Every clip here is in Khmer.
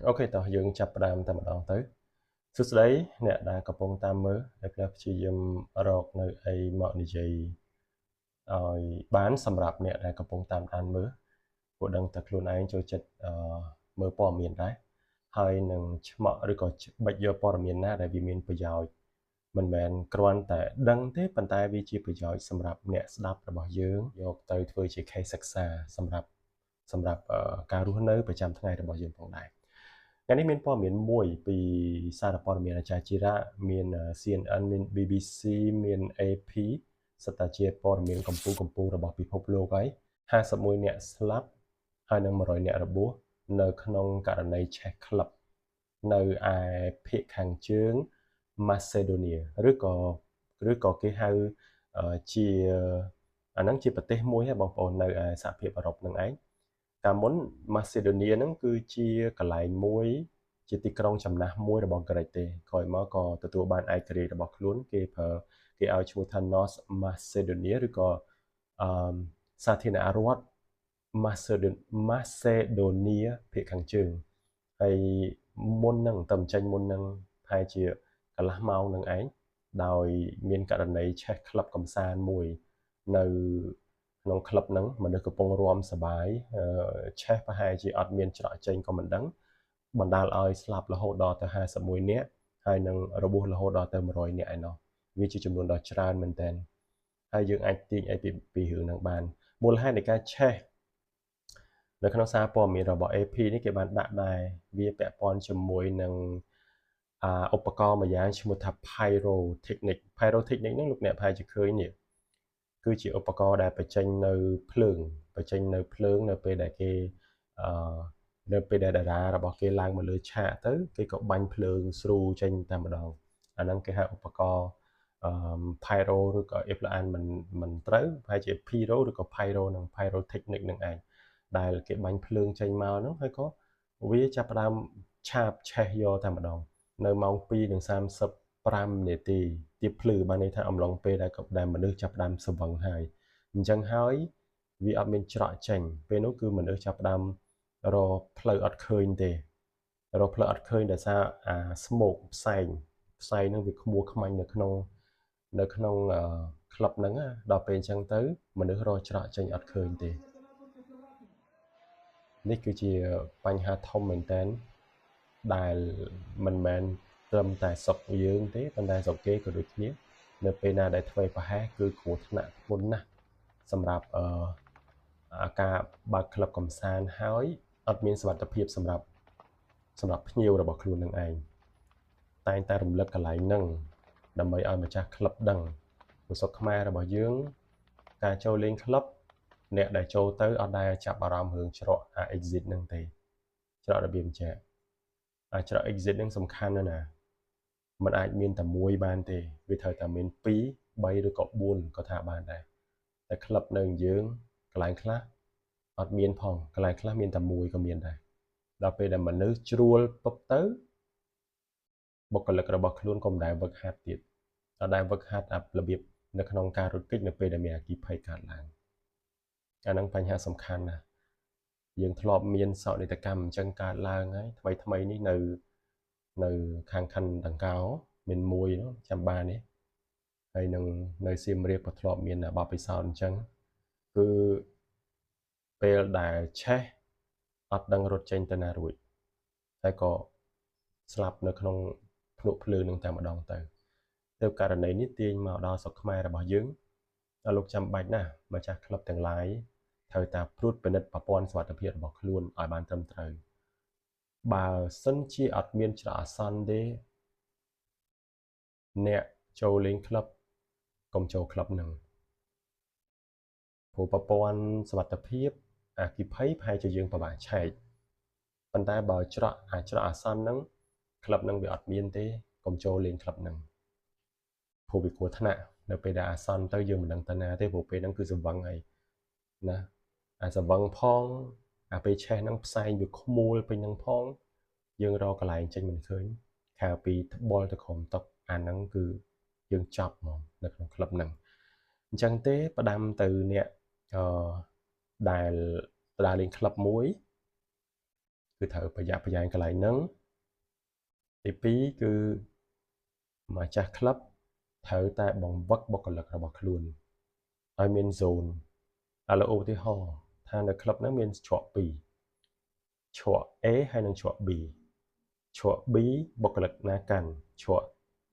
Ok, tao dương chập đàm tầm đòn tới. Sút đấy, nè đã có bông tam mớ, để gặp chị dùm rọc nơi ấy mọi người dây bán xâm rạp nè đã có bông tam đàn mớ. Của đăng thật luôn anh cho chất mớ bò miền đấy. Hai nâng mọ rồi có bạch vô bò miền na để vì miền bây giờ. Mình bèn quan tại đăng thế bàn tay vì chi bây giờ xâm rạp nè đạp là bỏ dương. Vô tới thôi chỉ khai sắc xa xâm rạp cao rú nơi bởi trăm tháng ngày là bỏ dương phòng đại. ថ្ងៃនេះមានព័ត៌មានមួយពីសារព័ត៌មានអាចារ្យជីរ៉ាមាន CNN មាន BBC មាន AP សិតតាជាព័ត៌មានកម្ពុជារបស់ពិភពលោកហើយ51អ្នកស្លាប់ហើយនឹង100អ្នករបួសនៅក្នុងករណីឆេះក្លឹបនៅឯភាគខាងជើង Macedonia ឬក៏គេហៅជាអាហ្នឹងជាប្រទេសមួយហើយបងប្អូននៅឯសហភាពអឺរ៉ុបនឹងឯង កាលមុន Macedonia ហ្នឹងគឺជាកន្លែងមួយជាទីក្រុងចំណាស់មួយរបស់ក្រិចទេក្រោយមកក៏ទទួលបានឯករាជ្យរបស់ខ្លួនគេឲ្យឈ្មោះថា North Macedonia ឬក៏សាធារណរដ្ឋ Macedonia ភាគខាងជើងហើយមុនហ្នឹងតើចេញមុនហ្នឹងប្រហែលជាកន្លះម៉ោងនឹងឯងដោយមានករណីឆេះក្លឹបកំសាន្តមួយនៅ ក្នុងក្លឹបហ្នឹងមនុស្សកំពុងរួមសប្បាយឆេះប្រហែលជាអត់មានច្រកចេញក៏មិនដឹងបណ្ដាលឲ្យស្លាប់រហូតដល់ទៅ51នាក់ហើយនឹងរបួសរហូតដល់ទៅ100នាក់ឯណោះវាជាចំនួនដ៏ច្រើនមែនទែនហើយយើងអាចទាញអីពីរឿងហ្នឹងបានមូលហេតុនៃការឆេះនៅក្នុងសារព័ត៌មានរបស់ AP នេះគេបានដាក់ដែរវាពាក់ព័ន្ធជាមួយនឹងឧបករណ៍មួយយ៉ាងឈ្មោះថា pyrotechnic ហ្នឹងលោកអ្នកប្រហែលជាឃើញនេះ គឺជាឧបករណ៍ដែលបញ្ចេញនៅភ្លើងនៅពេលដែលគេនៅពេលដែលតារារបស់គេឡើងមកលើឆាកទៅគេក៏បាញ់ភ្លើងស្រូចេញតែម្ដងអាហ្នឹងគេហៅឧបករណ៍pyro ឬក៏ if អានមិនត្រូវប្រហែលជា pyro ឬក៏ pyro និង pyrotechnic នឹងឯងដែលគេបាញ់ភ្លើងចេញមកហ្នឹងហើយក៏វាចាប់ផ្ដើមឆាបឆេះយកតែម្ដងនៅម៉ោង 2:35 នាទីទៀបភ្លឺបានន័យថាអំឡុងពេលដែលមនុស្សចាប់ផ្ដើមស្វឹងហើយអញ្ចឹងហើយវាអត់មានច្រកចេញពេលនោះគឺមនុស្សចាប់ផ្ដើមរកផ្លូវអត់ឃើញទេរកផ្លូវអត់ឃើញដោយសារអា smoke ផ្សែងហ្នឹងវាខ្មួខ្មាញ់នៅក្នុងក្លឹបហ្នឹងដល់ពេលអញ្ចឹងទៅមនុស្សរកច្រកចេញអត់ឃើញទេនេះគឺជាបញ្ហាធំមែនតើដែលមិនមែនត្រឹមតែស្រុកយើងទេប៉ុន្តែស្រុកគេក៏ដូចគ្នានៅពេលណាដែលធ្វើប្រហែសគឺគ្រោះថ្នាក់ធ្ងន់ណាស់សម្រាប់ការបើកក្លឹបកំសាន្តហើយអត់មានសុវត្ថិភាពសម្រាប់ភ្ញៀវរបស់ខ្លួននឹងឯងតែងតែរំលឹកកន្លែងហ្នឹងដើម្បីឲ្យម្ចាស់ក្លឹបដឹងព្រោះស្រុកខ្មែររបស់យើងការចូលលេងក្លឹបអ្នកដែលចូលទៅអត់ដែលចាប់អារម្មណ៍រឿងច្រកexit ហ្នឹងទេច្រករបៀបចែកច្រក exit ហ្នឹងសំខាន់ណាស់ណាมันអាចមានតែមួយបានទេវាត្រូវតែមាន2 3ឬក៏4ក៏ថាបានដែរតែក្លឹបនៅយើងកន្លែងខ្លះអត់មានផងកន្លែងខ្លះមានតែមួយក៏មានដែរដល់ពេលដែលមនុស្សជ្រួលពឹបទៅបុគ្គលិករបស់ខ្លួនក៏មិនដែលវឹកហាត់ទៀតអត់ដែលវឹកហាត់របៀបនៅក្នុងការរត់គេចនៅពេលដែលមានអគ្គិភ័យកើតឡើងអាហ្នឹងបញ្ហាសំខាន់ណាស់យើងធ្លាប់មានសោកនាដកម្មអញ្ចឹងកើតឡើងហើយថ្មីនេះនៅខាងខណ្ឌដង្កោមានមួយចាំបាននេះហើយនឹងនៅសៀមរាបក៏ធ្លាប់មានបបពិសោធន៍អញ្ចឹងគឺពេលដែលឆេះអត់ដឹងរត់ចេញទៅណារួចហើយក៏ស្លាប់នៅក្នុងភ្នក់ភ្លើងនឹងតែម្ដងទៅករណីនេះទាញមកដល់ស្រុកខ្មែររបស់យើងដល់លោកចាំបាច់ណាស់ម្ចាស់ក្លឹបទាំងឡាយត្រូវតែព្រួតពិនិត្យប្រព័ន្ធសុវត្ថិភាពរបស់ខ្លួនឲ្យបានត្រឹមត្រូវបើសិនជាអត់មានច្រកអាសន្នទេអ្នកចូលលេងក្លឹបកុំចូលក្លឹបហ្នឹងព្រោះប្រព័ន្ធសុវត្ថិភាពអគ្គិភ័យប្រហែលជាយើងពិបាកឆែកប៉ុន្តែបើច្រកអាសន្នហ្នឹងក្លឹបហ្នឹងវាអត់មានទេកុំចូលលេងក្លឹបហ្នឹងព្រោះវាគ្រោះថ្នាក់នៅពេលដែលអាសន្នទៅយើងមិនដឹងទៅណាទេព្រោះពេលហ្នឹងគឺស្វឹងហើយណាអាស្វឹងផងអាពេលឆេះហ្នឹងផ្សែងវាខ្មួលពេញហ្នឹងផងយើងរកកន្លែងចេញមិនឃើញខែពីត្បល់ទៅក្រោមតុអាហ្នឹងគឺយើងចាប់ហ្មងនៅក្នុងក្លឹបហ្នឹងអញ្ចឹងទេផ្ដាំទៅអ្នកដែលលេងក្លឹបមួយ គឺត្រូវប្រយ័ត្នប្រយែងកន្លែងហ្នឹងទី2គឺម្ចាស់ក្លឹបត្រូវតែបង្វឹកបុគ្គលិករបស់ខ្លួនឲ្យមាន zone ឥឡូវឧទាហរណ៍ថានៅក្លឹបហ្នឹងមានច្រក2ច្រក A ហើយនិងច្រក B ច្រក B បុគ្គលិកណាកាន់ច្រក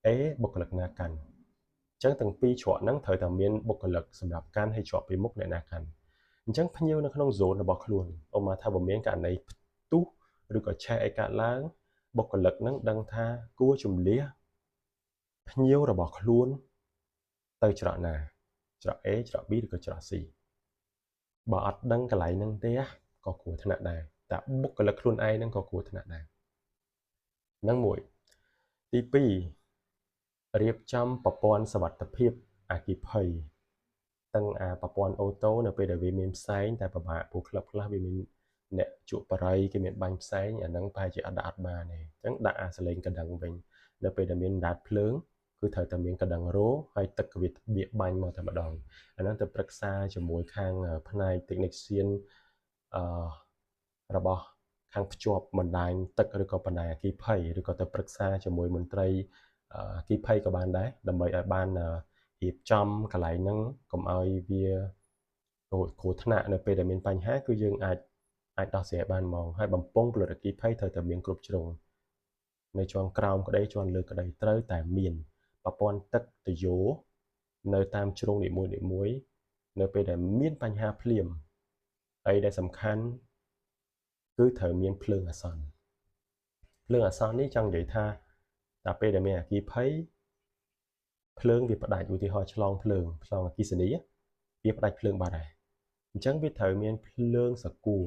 A បុគ្គលិកណាកាន់អញ្ចឹងទាំងពីរច្រកហ្នឹងត្រូវតែមានបុគ្គលិកសម្រាប់កាន់ហើយច្រកពីមុខអ្នកណាកាន់អញ្ចឹងភ្ញៀវនៅក្នុង zone របស់ខ្លួនឧបមាថាបើមានករណីផ្ទុះឬក៏ឆេះអីកើតឡើងបុគ្គលិកហ្នឹងដឹងថាគួរជំលះភ្ញៀវរបស់ខ្លួនទៅច្រកណាច្រក A ច្រក B ឬក៏ច្រក C បើអត់ដឹងកន្លែងហ្នឹងទេក៏គ្រោះថ្នាក់ដែរតែបុគ្គលិកខ្លួនឯងហ្នឹងក៏គ្រោះថ្នាក់ដែរហ្នឹងមួយទី2រៀបចំប្រព័ន្ធសុវត្ថិភាពអគ្គិភ័យទាំងប្រព័ន្ធអូតូនៅពេលដែលវាមានផ្សែងតែពិបាកព្រោះក្លឹបខ្លះវាមានអ្នកជក់បរិយគេមានបាញ់ផ្សែងអាហ្នឹងប្រហែលជាអត់បានទេអញ្ចឹងដាក់អាសលេងកណ្ដឹងវិញនៅពេលដែលមានដាតភ្លើងគឺត្រូវតែមានកណ្ដឹងរោហើយទឹកវាបៀកបាញ់មកតែម្ដងអាហ្នឹងទៅប្រឹក្សាជាមួយខាងផ្នែក technician របស់ខាងភ្ជាប់បណ្ដាញទឹកឬក៏បណ្ដាញអគ្គិភ័យឬក៏ទៅប្រឹក្សាជាមួយមន្ត្រីអគ្គិភ័យក៏បានដែរដើម្បីឲ្យបានរៀបចំកន្លែងហ្នឹងកុំឲ្យវាគ្រោះថ្នាក់នៅពេលដែលមានបញ្ហាគឺយើងអាចដោះស្រាយបានហ្មងហើយបំពង់ផលិតអគ្គិភ័យត្រូវតែមានគ្រប់ជ្រុងនៅជាន់ក្រោមក្តីជាន់លើក្តីត្រូវតែមានប្រព័ន្ធទឹកទយោនៅតាមជ្រុងនីមួយៗនៅពេលដែលមានបញ្ហាភ្លាមហើយដែលសំខាន់គឺត្រូវមានភ្លើងអាសន្ននេះចង់និយាយថាតែពេលដែលមានអគ្គិភ័យភ្លើងវាផ្ដាច់ឧទាហរណ៍ឆ្លងអគ្គិសនីវាផ្ដាច់ភ្លើងបាត់ហើយអញ្ចឹងវាត្រូវមានភ្លើងសកួរ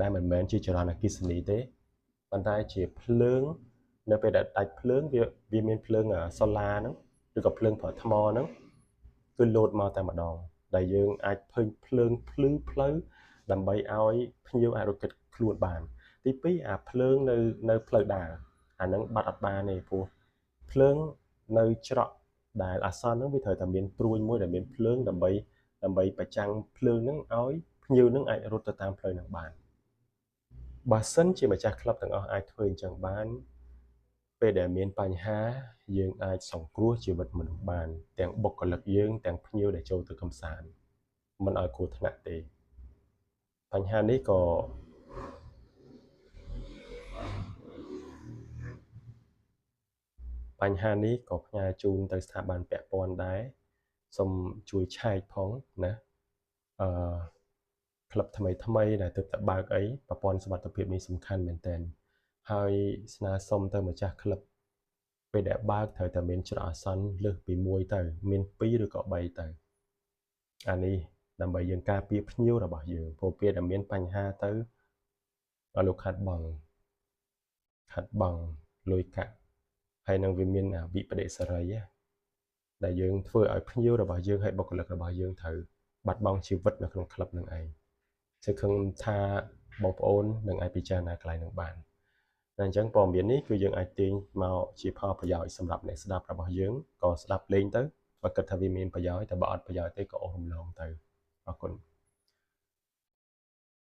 ដែលមិនមែនជាចរន្តអគ្គិសនីទេប៉ុន្តែជាភ្លើងនៅពេលដែលដាច់ភ្លើងវាមានភ្លើងសូឡាហ្នឹងឬក៏ភ្លើងប្រថ្មហ្នឹងគឺលោតមកតែម្ដងដែលយើងអាចឃើញភ្លើងភ្លឺផ្លូវដើម្បីឲ្យភ្ញៀវអាចរត់គេចខ្លួនបានទី2អាភ្លើងនៅផ្លូវដើរអាហ្នឹងបាត់អត់បានទេព្រោះភ្លើងនៅច្រកដែលអាសន្នហ្នឹងវាត្រូវតែមានព្រួយមួយដែលមានភ្លើងដើម្បីប្រចាំងភ្លើងហ្នឹងឲ្យភ្ញៀវហ្នឹងអាចរត់ទៅតាមផ្លូវហ្នឹងបានបើសិនជាម្ចាស់ក្លឹបទាំងអស់អាចធ្វើអញ្ចឹងបានពេលដែលមានបញ្ហាយើងអាចសង្គ្រោះជីវិតមនុស្សបានទាំងបុគ្គលិកយើងទាំងភ្ញៀវដែលចូលទៅកម្សាន្តមិនឲ្យគ្រោះថ្នាក់ទេបញ្ហានេះក៏ផ្ញើជូនទៅស្ថាប័នពាក់ព័ន្ធដែរសូមជួយឆែកផងណាក្លឹបថ្មីដែលទើបតែបើកអីប្រព័ន្ធសុវត្ថិភាពនេះសំខាន់មែនទែនហើយស្នើសុំទៅម្ចាស់ក្លឹបពេលដែលបើកត្រូវតែមានច្រកអាសន្នលើសពី1ទៅមាន2ឬក៏3ទៅអានេះដើម្បីយើងការពារភ្ញៀវរបស់យើងព្រោះពេលដែលមានបញ្ហាទៅលោកខាត់បងលុយកាក់ហើយនឹងវាមានវិបដិសារីដែលយើងធ្វើឲ្យភ្ញៀវរបស់យើងហើយបុគ្គលិករបស់យើងត្រូវបាត់បង់ជីវិតនៅក្នុងក្លឹបនឹងឯងសង្ឃឹមថាបងប្អូននឹងអាចពិចារណាកន្លែងនឹងបានតែអញ្ចឹងព័ត៌មាននេះគឺយើងអាចទាញមកជាផលប្រយោជន៍សម្រាប់អ្នកស្ដាប់របស់យើងក៏ស្ដាប់លេងទៅបើគិតថាវាមានប្រយោជន៍តែបើអត់ប្រយោជន៍ទេក៏អូសរំលងទៅអរគុណ